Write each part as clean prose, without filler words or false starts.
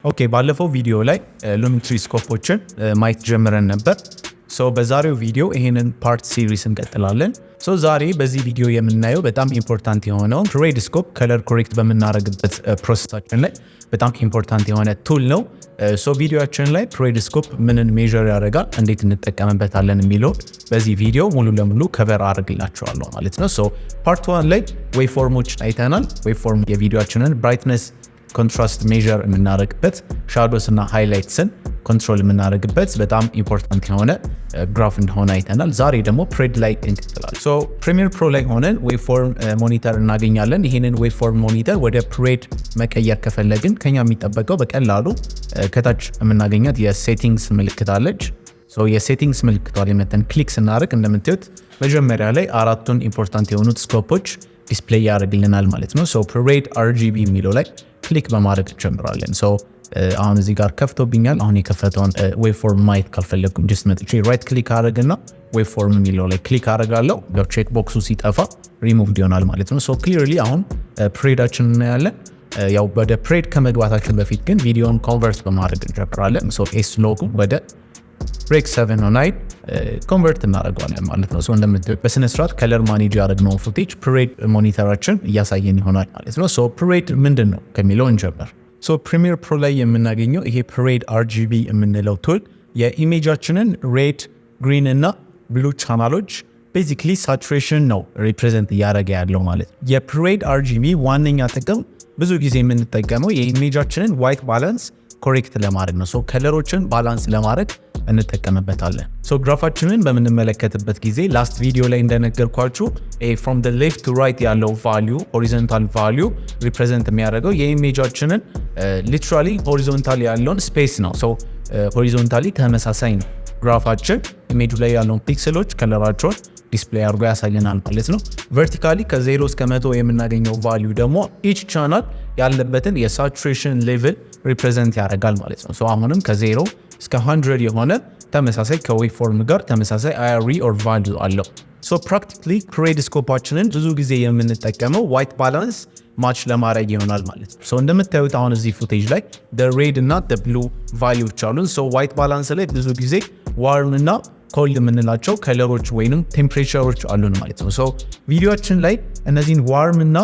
ኦኬ ባለፈው ቪዲዮ ላይ Lumetri Scopesን ማየት ጀምረን ነበር። በዛሬው ቪዲዮ ይሄንን ፓርት ሲሪስ እንቀጥላለን። ዛሬ በዚህ ቪዲዮ የምናየው በጣም ኢምፖርታንት የሆነው Parade Scope ከለር ኮሬክት በመናረግበት ፕሮሰሳችን ላይ በጣም ኢምፖርታንት የሆነ ቱል ነው። ቪዲዮአችን ላይ Parade Scope ምንን ሜዠር ያደርጋል፣ እንዴት እንጠቀምበታለን የሚለው በዚህ ቪዲዮ ሙሉ ለሙሉ ከቨር አድርግላችኋለሁ ማለት ነው። ፓርት 1 ላይ ዌቭፎርሞች አይተናል። ዌቭፎርም የቪዲዮአችንን ብራይትነስ ኮንትራስት ሜዠር የምናደርግበት ሻዶስ እና ሃይላይትስን ኮንትሮል የምናደርግበት በጣም ኢምፖርታንት የሆነ ግራፍ እንደሆነ አይተናል። ዛሬ ደግሞ ፕሬድ ላይ እንቀጥላለን። ፕሪሚየር ፕሮ ላይ ሆነን ዌቭፎርም ሞኒተር እናገኛለን። ይሄንን ዌቭፎርም ሞኒተር ወደ ፕሬድ መቀየር ከፈለግን ከኛ የሚጠበቀው በቀላሉ ከታች የምናገኛት የሴቲንግስ ምልክት አለች። የሴቲንግስ ምልክቷ ላይ መተን ክሊክ ስናደርግ እንደምታዩት መጀመሪያ ላይ አራቱን ኢምፖርታንት የሆኑት ስኮፖች ዲስፕሌይ ያደርግልናል ማለት ነው። Parade RGB የሚለው ላይ ክሊክ በማድረግ እንጀምራለን። አሁን እዚህ ጋር ከፍቶብኛል። አሁን የከፈተውን ዌቭፎርም ማየት ካልፈለግኩም ጀስት መጥቼ ራይት ክሊክ አደረግና ዌቭፎርም የሚለው ላይ ክሊክ አደርጋለሁ። ቼክ ቦክሱ ሲጠፋ ሪሙቭድ ይሆናል ማለት ነው። ክሊርሊ አሁን ፕሬዳችን እናያለን። ያው ወደ ፕሬድ ከመግባታችን በፊት ግን ቪዲዮን ኮንቨርት በማድረግ እንጀምራለን። ኤስ ሎጎ ወደ ብሬክ 709 ኮንቨርት እናደርገዋለን ማለት ነው። እንደምታዩት በስነ ስርዓት ከለር ማኔጅ ያደረግነው ፉቴጅ ፕሬድ ሞኒተራችን እያሳየን ይሆናል ማለት ነው። ፕሬድ ምንድን ነው ከሚለው እንጀምር። ፕሪሚየር ፕሮ ላይ የምናገኘው ይሄ Parade RGB የምንለው ቱል የኢሜጃችንን ሬድ፣ ግሪን እና ብሉ ቻናሎች ቤዚክሊ ሳቹሬሽን ነው ሪፕሬዘንት እያደረገ ያለው ማለት ነው። የParade RGB ዋነኛ ጥቅም ብዙ ጊዜ የምንጠቀመው የኢሜጃችንን ዋይት ባላንስ ኮሬክት ለማድረግ ነው። ከለሮችን ባላንስ ለማድረግ እንጠቀምበታለን። ግራፋችንን በምንመለከትበት ጊዜ ላስት ቪዲዮ ላይ እንደነገርኳችሁ from the left to right ያለው ቫልዩ ሆሪዞንታል ቫልዩ ሪፕሬዘንት የሚያደርገው የኢሜጃችንን ሊትራሊ ሆሪዞንታል ያለውን ስፔስ ነው። ሆሪዞንታሊ ተመሳሳይ ነው ግራፋችን ኢሜጁ ላይ ያለውን ፒክሰሎች ከለራቸውን ዲስፕሌይ አድርጎ ያሳየናል ማለት ነው። ቨርቲካሊ ከ0 እስከ 100 የምናገኘው ቫልዩ ደግሞ ኢች ቻናል ያለበትን የሳቹሬሽን ሌቭል ሪፕሬዘንት ያደርጋል ማለት ነው። አሁንም ከ0 እስከ 100 የሆነ ተመሳሳይ ከዌቭፎርም ጋር ተመሳሳይ IRE or value አለው። ፕራክቲካሊ Parade Scopeችንን ብዙ ጊዜ የምንጠቀመው ዋይት ባላንስ ማች ለማድረግ ይሆናል ማለት ነው። እንደምታዩት አሁን እዚህ ፉቴጅ ላይ ሬድ እና ብሉ ቫልዩዎች አሉን። ዋይት ባላንስ ላይ ብዙ ጊዜ ዋርም እና ኮልድ የምንላቸው ከለሮች ወይንም ቴምፕሬቸሮች አሉን ማለት ነው። ቪዲዮአችን ላይ እነዚህን ዋርም እና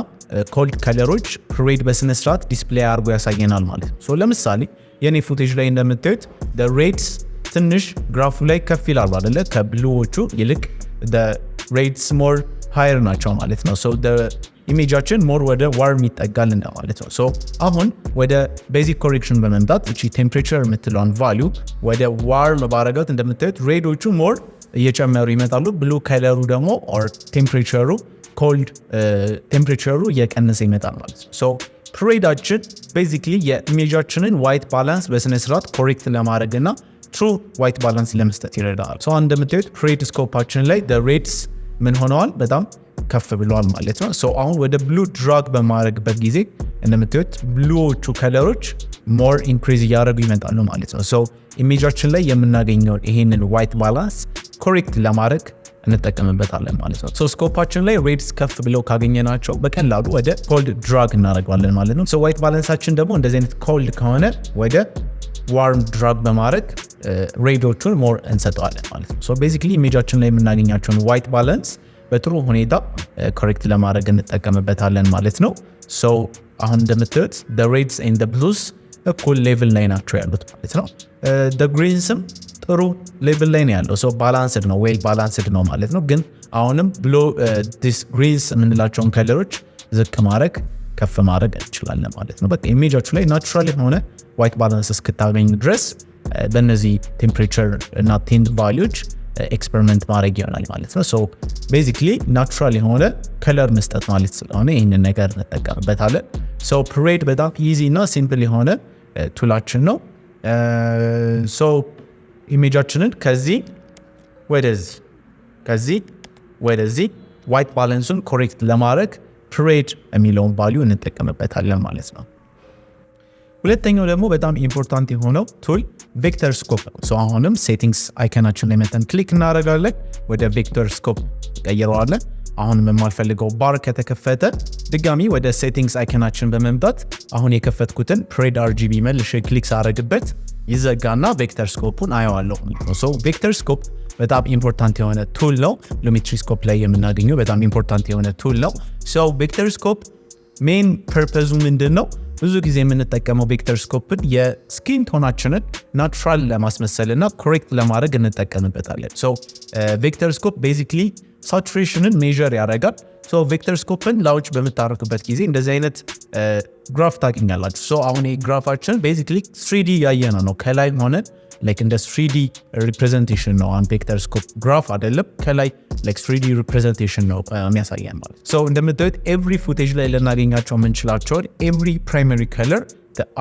ኮልድ ከለሮች Parade በስነ ስርዓት ዲስፕሌይ አድርጎ ያሳየናል ማለት ነው። ለምሳሌ የኔ ፉቴጅ ላይ እንደምታዩት ሬድስ ትንሽ ግራፉ ላይ ከፍ ይላሉ አይደለ? ከብሉዎቹ ይልቅ ሬድስ ሞር ሃየር ናቸው ማለት ነው። ኢሜጃችን ሞር ወደ ዋርም ይጠጋል ማለት ነው። አሁን ወደ ቤዚክ ኮሬክሽን በመምጣት እቺ ቴምፕሬቸር የምትለውን ቫልዩ ወደ ዋርም ባረጋት እንደምታዩት ሬዶቹ ሞር እየጨመሩ ይመጣሉ። ብሉ ከለሩ ደግሞ ኦር ቴምፕሬቸሩ ኮልድ ቴምፕሬቸሩ እየቀነሰ ይመጣል ማለት ነው። ፕሬዳችን ቤዚክሊ የኢሜጃችንን ዋይት ባላንስ በስነ ስርዓት ኮሬክት ለማድረግና ትሩ ዋይት ባላንስ ለመስጠት ይረዳል። እንደምታዩት Parade Scopeችን ላይ ሬድስ ምን ሆነዋል? በጣም ከፍ ብለዋል ማለት ነው። አሁን ወደ ብሉ ድራግ በማድረግበት ጊዜ እንደምታዩት ብሉዎቹ ከለሮች ሞር ኢንክሪዝ እያደረጉ ይመጣሉ ማለት ነው። ኢሜጃችን ላይ የምናገኘው ይሄንን ዋይት ባላንስ ኮሬክት ለማድረግ እንጠቀምበታለን ማለት ነው። ስኮፓችን ላይ ሬድስ ከፍ ብለው ካገኘናቸው በቀላሉ ወደ ኮልድ ድራግ እናደርገዋለን ማለት ነው። ዋይት ባላንሳችን ደግሞ እንደዚህ አይነት ኮልድ ከሆነ ወደ ዋርም ድራግ በማድረግ ሬዶቹን ሞር እንሰጠዋለን ማለት ነው። ቤዚክሊ ኢሜጃችን ላይ የምናገኛቸውን ዋይት ባላንስ በጥሩ ሁኔታ ኮሬክት ለማድረግ እንጠቀምበታለን ማለት ነው። አሁን እንደምታዩት ሬድስ ኤንድ ብሉስ እኩል ሌቭል ላይ ናቸው ያሉት ማለት ነው። ግሪንስም ጥሩ ሌቭል ላይ ነው ያለው። ባላንስድ ነው፣ ዌል ባላንስድ ነው ማለት ነው። ግን አሁንም ብሎ ዲስ ግሪንስ የምንላቸውን ከለሮች ዝቅ ማድረግ ከፍ ማድረግ እንችላለን ማለት ነው። ኢሜጃችሁ ላይ ናቹራል የሆነ ዋይት ባላንስ እስክታገኙ ድረስ በእነዚህ ቴምፕሬቸር እና ቲንት ቫልዩዎች ኤክስፐሪመንት ማድረግ ይሆናል ማለት ነው። ቤዚክሊ ናቹራል የሆነ ከለር መስጠት ማለት ስለሆነ ይህንን ነገር እንጠቀምበታለን። Parade በጣም ኢዚ እና ሲምፕል የሆነ ቱላችን ነው። ኢሜጃችንን ከዚህ ወደዚህ ዋይት ባላንሱን ኮሬክት ለማድረግ Parade የሚለውን ቫልዩ እንጠቀምበታለን ማለት ነው። ሁለተኛው ደግሞ በጣም ኢምፖርታንት የሆነው ቱል Vectorscope ነው። አሁንም ሴቲንግስ አይከናችን ላይ መተን ክሊክ እናደርጋለን። ወደ Vectorscope ቀይረዋለን። አሁን የማልፈልገው ባር ከተከፈተ ድጋሚ ወደ ሴቲንግስ አይከናችን በመምጣት አሁን የከፈትኩትን Parade RGB መልሼ ክሊክ ሳረግበት ይዘጋና ቬክተር ስኮፑን አየዋለሁ። ሶ ቬክተር ስኮፕ በጣም ኢምፖርታንት የሆነ ቱል ነው። Lumetri Scope ላይ የምናገኘው በጣም ኢምፖርታንት የሆነ ቱል ነው። ሶ ቬክተር ስኮፕ ሜን ፐርፐዙ ምንድነው? ብዙ ጊዜ የምንጠቀመው ቬክተር ስኮፕን የስኪን ቶናችንን ናቹራል ለማስመሰልና ኮሬክት ለማድረግ እንጠቀምበታለን። ሶ ቬክተር ስኮፕ ቤዚክሊ ሳቹሬሽንን ሜዠር ያደርጋል። ሶ ቬክተር ስኮፕን ላውንች በምታደርጉበት ጊዜ እንደዚህ አይነት ግራፍ ታገኛላችሁ። ሶ አሁን ይሄ ግራፋችን ቤዚክሊ 3D ያየነው ነው። ከላይ ሆነን ላይክ እንደ 3D ሪፕሬዘንቴሽን ነው። አን ቬክተር ስኮፕ ግራፍ አይደለም፣ ከላይ ላይክ 3D ሪፕሬዘንቴሽን ነው የሚያሳየን ማለት። ሶ እንደምታዩት ኤቭሪ ፉቴጅ ላይ ልናገኛቸው የምንችላቸውን ኤቭሪ ፕራይመሪ ከለር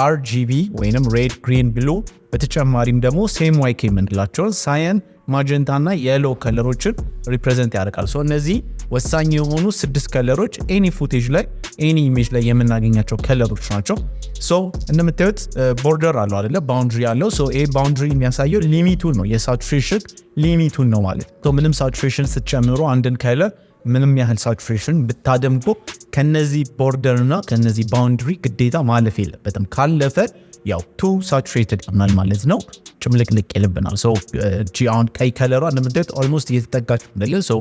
RGB ወይንም ሬድ፣ ግሪን፣ ብሉ በተጨማሪም ደግሞ ሴም ዋይክ የምንላቸውን ሳየን፣ ማጀንታ እና የሎ ከለሮችን ሪፕሬዘንት ያደርጋል። ሶ እነዚህ ወሳኝ የሆኑ 6 ከለሮች ኤኒ ፉቴጅ ላይ ኤኒ ኢሜጅ ላይ የምናገኛቸው ከለሮች ናቸው። ሶ እንደምታዩት ቦርደር አለው አይደለ? ባውንድሪ አለው። ሶ ይሄ ባውንድሪ የሚያሳየው ሊሚቱን ነው፣ የሳቹሬሽን ሊሚቱን ነው ማለት ነው። ምንም ሳቹሬሽን ስትጨምሩ አንድን ከለር ምንም ያህል ሳቹሬሽን ብታደምቁ ከነዚህ ቦርደር እና ከነዚህ ባውንድሪ ግዴታ ማለፍ የለበትም። ካለፈ ያው ቱ ሳቹሬትድ ይሆናል ማለት ነው፣ ጭምልቅልቅ ይልብናል። ሶ እቺ አሁን ቀይ ከለሯ እንደምታዩት ኦልሞስት እየተጠጋች አይደል? ሶ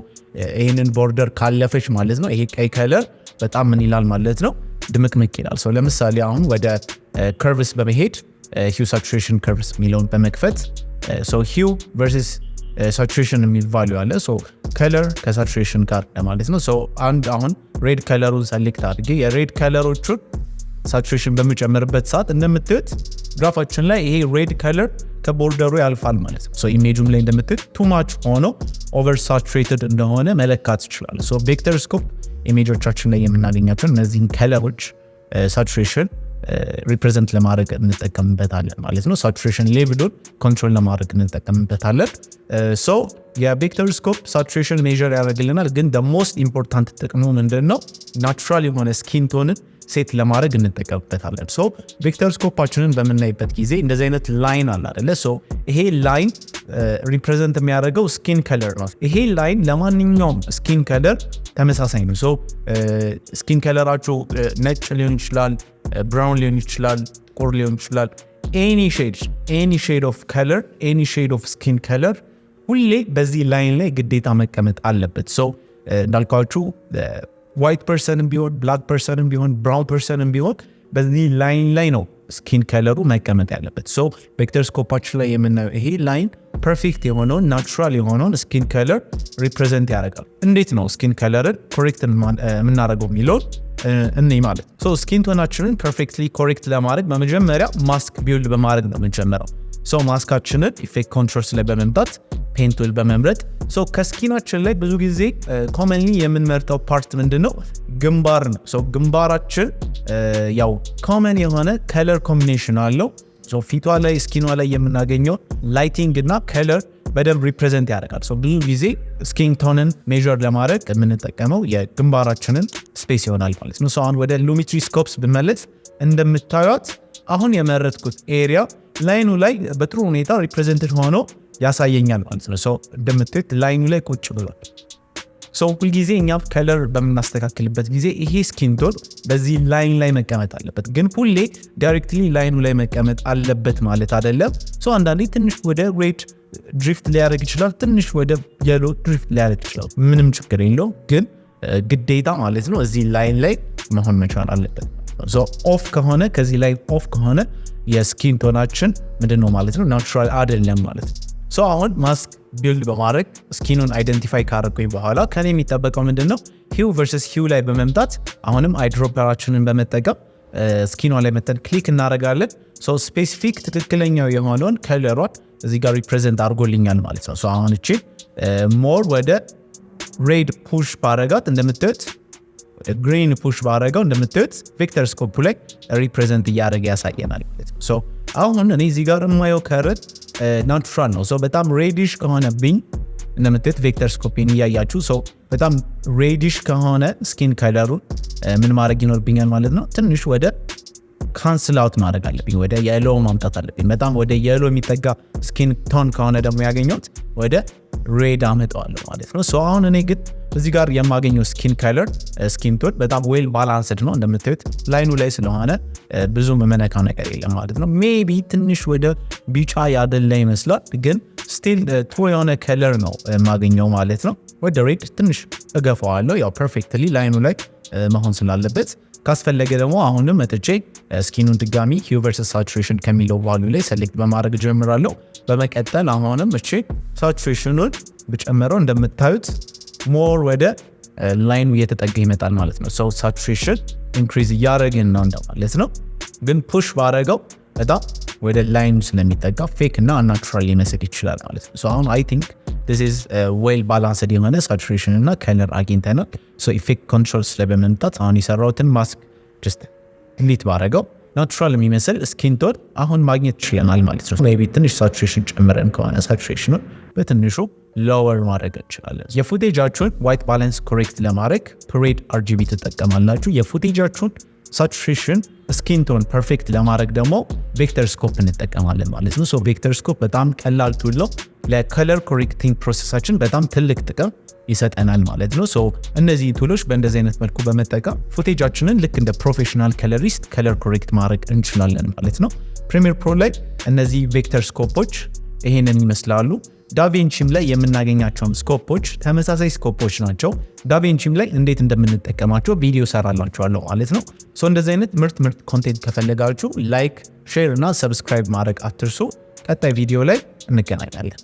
ይሄንን ቦርደር ካለፈች ማለት ነው ይሄ ቀይ ከለር በጣም ምን ይላል ማለት ነው፣ ድምቅምቅ ይላል። ሶ ለምሳሌ አሁን ወደ ከርቭስ በመሄድ ሂው ሳቹሬሽን ከርቭስ የሚለውን በመክፈት ሶ ሂው ቨርሰስ ሳቹሬሽን የሚል ቫልዩ አለ። ሶ ከለር ከሳቹሬሽን ጋር ማለት ነው። ሶ አንድ አሁን ሬድ ከለሩን ሰሌክት አድርጌ የሬድ ከለሮቹን ሳቹሬሽን በሚጨምርበት ሰዓት እንደምታዩት ግራፋችን ላይ ይሄ ሬድ ከለር ከቦርደሩ ያልፋል ማለት ነው። ሶ ኢሜጁም ላይ እንደምታዩት ቱ ማች ሆኖ ኦቨር ሳቹሬትድ እንደሆነ መለካት ይችላል። ሶ ቬክተር ስኮፕ ኢሜጆቻችን ላይ የምናገኛቸው እነዚህን ከለሮች ሳቹሬሽን ሪፕሬዘንት ለማድረግ እንጠቀምበታለን ማለት ነው። ሳቹሬሽን ሌቭሉን ኮንትሮል ለማድረግ እንጠቀምበታለን። ሶ የቬክተር ስኮፕ ሳቹሬሽን ሜዠር ያደርግልናል። ግን the most important ጥቅሙ ምንድነው? ናቹራል የሆነ ስኪን ቶንን ሴት ለማድረግ እንጠቀምበታለን። ሶ ቬክተር ስኮፓችንን በምናይበት ጊዜ እንደዚህ አይነት ላይን አለ አይደለ? ሶ ይሄ ላይን ሪፕሬዘንት የሚያደርገው ስኪን ከለር ነው። ይሄ ላይን ለማንኛውም ስኪን ከለር ተመሳሳይ ነው። ሶ ስኪን ከለራችሁ ነጭ ሊሆን ይችላል፣ ብራውን ሊሆን ይችላል፣ ጥቁር ሊሆን ይችላል። ኤኒ ሼድ ኦፍ ከለር፣ ኤኒ ሼድ ኦፍ ስኪን ከለር ሁሌ በዚህ ላይን ላይ ግዴታ መቀመጥ አለበት። ሶ እንዳልኳችሁ ዋይት ፐርሰንም ቢሆን ብላክ ፐርሰንም ቢሆን ብራውን ፐርሰንም ቢሆን በዚህ ላይን ላይ ነው ስኪን ከለሩ መቀመጥ ያለበት። ሶ ቬክተር ስኮፓችን ላይ የምናየው ይሄ ላይን ፐርፌክት የሆነውን ናቹራል የሆነውን ስኪን ከለር ሪፕሬዘንት ያደርጋል። እንዴት ነው ስኪን ከለርን ኮሬክት የምናደርገው የሚለውን እኔ ማለት ሶ ስኪን ቶናችንን ፐርፌክትሊ ኮሬክት ለማድረግ በመጀመሪያ ማስክ ቢልድ በማድረግ ነው የምንጀምረው። ሶ ማስካችንን ኢፌክት ኮንትሮልስ ላይ በመምጣት ፔንት ቱል በመምረጥ ሶ ከስኪናችን ላይ ብዙ ጊዜ ኮመንሊ የምንመርጠው ፓርት ምንድነው? ግንባር ነው። ሶ ግንባራችን ያው ኮመን የሆነ ከለር ኮምቢኔሽን አለው። ሶ ፊቷ ላይ ስኪኗ ላይ የምናገኘው ላይቲንግ እና ከለር በደንብ ሪፕሬዘንት ያደርጋል። ሶ ብዙ ጊዜ ስኪን ቶንን ሜዠር ለማድረግ የምንጠቀመው የግንባራችንን ስፔስ ይሆናል ማለት ነው። ሶ አሁን ወደ Lumetri Scopes ብንመለስ እንደምታዩት አሁን የመረጥኩት ኤሪያ ላይኑ ላይ በጥሩ ሁኔታ ሪፕሬዘንትድ ሆኖ ያሳየኛል ማለት ነው። ሶ እንደምታዩት ላይኑ ላይ ቁጭ ብሏል። ሶ ሁልጊዜ እኛ ከለር በምናስተካክልበት ጊዜ ይሄ ስኪን ቶን በዚህ ላይን ላይ መቀመጥ አለበት። ግን ሁሌ ዳይሬክትሊ ላይኑ ላይ መቀመጥ አለበት ማለት አይደለም። ሶ አንዳንዴ ትንሽ ወደ ሬድ ድሪፍት ሊያደርግ ይችላል፣ ትንሽ ወደ የሎ ድሪፍት ሊያደርግ ይችላል። ምንም ችግር የለው። ግን ግዴታ ማለት ነው እዚህ ላይን ላይ መሆን መቻል አለበት። ሶ ኦፍ ከሆነ ከዚህ ላይ ኦፍ ከሆነ የስኪን ቶናችን ምንድነው ማለት ነው ናቹራል አይደለም ማለት ነው። ሶ አሁን ማስክ ቢልድ በማድረግ ስኪኑን አይደንቲፋይ ካደረግኩኝ በኋላ ከኔ የሚጠበቀው ምንድነው ሂው ቨርሰስ ሂው ላይ በመምጣት አሁንም አይድሮፐራችንን በመጠቀም ስኪኗ ላይ መተን ክሊክ እናደርጋለን። ሶ ስፔሲፊክ ትክክለኛው የሆነውን ከለሯን እዚህ ጋር ሪፕሬዘንት አድርጎልኛል ማለት ነው። ሶ አሁን እቺ ሞር ወደ ሬድ ፑሽ ባረጋት እንደምታዩት ግሪን ፑሽ ባረጋው እንደምታዩት ቬክተር ስኮፕ ላይ ሪፕሬዘንት እያደረገ ያሳየናል ማለት ነው። ሶ አሁን እኔ እዚህ ጋር የማየው ከለር ናቹራል ነው። ሶ በጣም ሬዲሽ ከሆነብኝ እንደምታዩት ቬክተር ስኮፕን እያያችሁ ሶ በጣም ሬዲሽ ከሆነ ስኪን ከለሩን ምን ማድረግ ይኖርብኛል ማለት ነው ትንሽ ወደ ካንስል አውት ማድረግ አለብኝ ወደ የሎ ማምጣት አለብኝ በጣም ወደ የሎ የሚጠጋ ስኪን ቶን ከሆነ ደግሞ ያገኘሁት ወደ ሬድ አመጣዋለሁ ማለት ነው ሶ አሁን እኔ ግን እዚህ ጋር የማገኘው ስኪን ከለር ስኪን ቶን በጣም ዌል ባላንስድ ነው እንደምታዩት ላይኑ ላይ ስለሆነ ብዙ መመነካ ነገር የለም ማለት ነው ሜቢ ትንሽ ወደ ቢጫ ያደላ ይመስላል ግን ስቲል ጥሩ የሆነ ከለር ነው የማገኘው ማለት ነው ወደ ሬድ ትንሽ እገፋዋለሁ ያው ፐርፌክትሊ ላይኑ ላይ መሆን ስላለበት ካስፈለገ ደግሞ አሁንም መጥቼ ስኪኑን ድጋሚ ሂው ቨርሰስ ሳቹሬሽን ከሚለው ቫልዩ ላይ ሰሌክት በማድረግ ጀምራለሁ በመቀጠል አሁንም እቺ ሳቹሬሽኑን ብጨምረው እንደምታዩት ሞር ወደ ላይኑ እየተጠጋ ይመጣል ማለት ነው ሶ ሳቹሬሽን ኢንክሪዝ እያደረግን ነው ማለት ነው ግን ፑሽ ባረገው በጣም ወደ ላይኑ ስለሚጠጋ ፌክ እና አንናቹራል ሊመስል ይችላል ማለት ነው ሶ አሁን አይ ቲንክ this is well balanced የሆነ saturation እና color አግኝተናል so effect controls ላይ በመምጣት አሁን የሰራሁትን ማስክ just delete ባረገው ናቹራል የሚመስል ስኪን ቶን አሁን ማግኘት ይችላል ማለት ነው maybe ትንሽ saturation ጨምረን ከሆነ saturation በትንሹ lower ማድረግ እንችላለን የፉቴጃችሁን white balance correct ለማድረግ Parade RGB ተጠቀማላችሁ የፉቴጃችሁን saturation ስኪን ቶን ፐርፌክት ለማድረግ ደግሞ ቬክተርስኮፕ እንጠቀማለን ማለት ነው ሶ ቬክተርስኮፕ በጣም ቀላል ቱል ነው ለከለር ኮሬክቲንግ ፕሮሰሳችን በጣም ትልቅ ጥቅም ይሰጠናል ማለት ነው ሶ እነዚህ ቱሎች በእንደዚህ አይነት መልኩ በመጠቀም ፉቴጃችንን ልክ እንደ ፕሮፌሽናል ከለሪስት ከለር ኮሬክት ማድረግ እንችላለን ማለት ነው ፕሪሚየር ፕሮ ላይ እነዚህ ቬክተርስኮፖች ይሄንን ይመስላሉ ዳቪንቺም ላይ የምናገኛቸው ስኮፖች ተመሳሳይ ስኮፖች ናቸው ዳቪንቺም ላይ እንዴት እንደምንጠቀማቸው ቪዲዮ ሰራላችኋለሁ ማለት ነው ሶ እንደዚህ አይነት ምርጥ ኮንቴንት ከፈለጋችሁ ላይክ ሼር እና ሰብስክራይብ ማድረግ አትርሱ ቀጣይ ቪዲዮ ላይ እንገናኛለን